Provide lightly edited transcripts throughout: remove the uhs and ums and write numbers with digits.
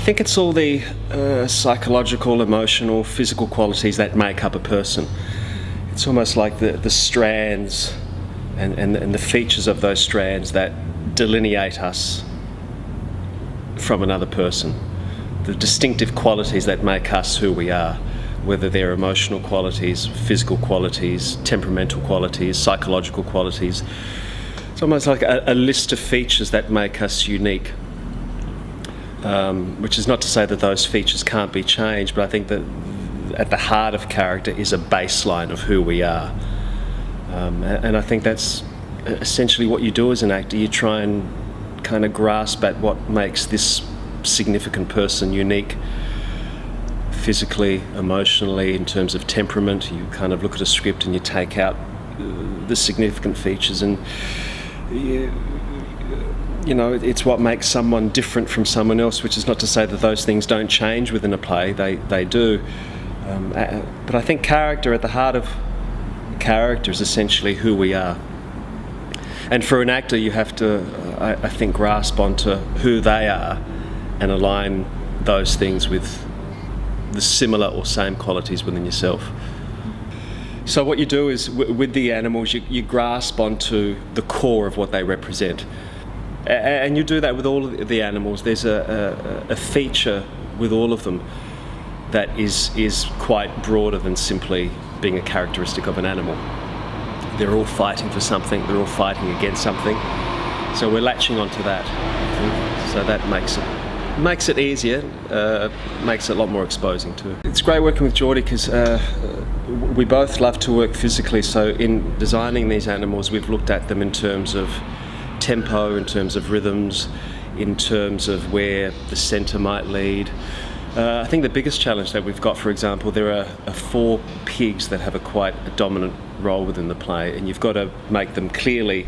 think it's all the psychological, emotional, physical qualities that make up a person. It's almost like the strands and the features of those strands that delineate us from another person. The distinctive qualities that make us who we are, whether they're emotional qualities, physical qualities, temperamental qualities, psychological qualities. It's almost like a list of features that make us unique. Which is not to say that those features can't be changed, but I think that at the heart of character is a baseline of who we are. And I think that's essentially what you do as an actor. You try and kind of grasp at what makes this significant person unique, physically, emotionally, in terms of temperament. You kind of look at a script and you take out the significant features, and you know, it's what makes someone different from someone else, which is not to say that those things don't change within a play. They do. But I think character, at the heart of character, is essentially who we are. And for an actor, you have to, I think, grasp onto who they are and align those things with the similar or same qualities within yourself. So what you do is, with the animals, you grasp onto the core of what they represent. And you do that with all of the animals. There's a feature with all of them that is quite broader than simply being a characteristic of an animal. They're all fighting for something, they're all fighting against something. So we're latching onto that. So that makes it easier, makes it a lot more exposing too. It's great working with Geordie because we both love to work physically. So in designing these animals, we've looked at them in terms of tempo, in terms of rhythms, in terms of where the centre might lead. I think the biggest challenge that we've got, for example, there are 4 pigs that have quite a dominant role within the play, and you've got to make them clearly,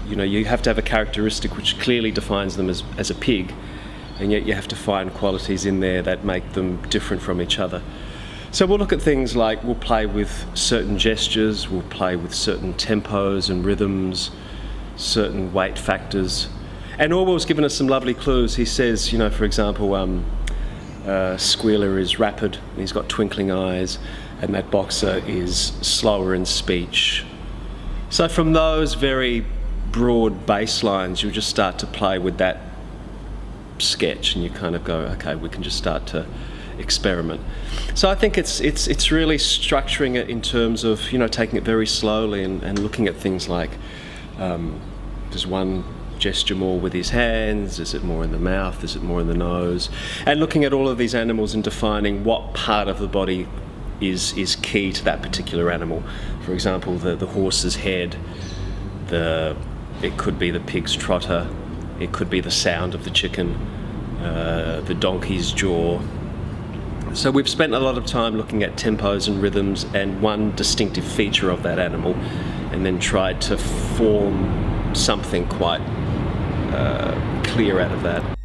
you know, you have to have a characteristic which clearly defines them as a pig, and yet you have to find qualities in there that make them different from each other. So we'll look at things like, we'll play with certain gestures, we'll play with certain tempos and rhythms, certain weight factors. And Orwell's given us some lovely clues. He says, you know, for example, Squealer is rapid, and he's got twinkling eyes, and that boxer is slower in speech. So from those very broad baselines, you'll just start to play with that sketch, and you kind of go, okay, we can just start to experiment. So I think it's really structuring it in terms of, you know, taking it very slowly and looking at things like, does one gesture more with his hands? Is it more in the mouth? Is it more in the nose? And looking at all of these animals and defining what part of the body is key to that particular animal. For example, the horse's head, it could be the pig's trotter, it could be the sound of the chicken, the donkey's jaw. So we've spent a lot of time looking at tempos and rhythms and one distinctive feature of that animal, and then tried to form something quite clear out of that.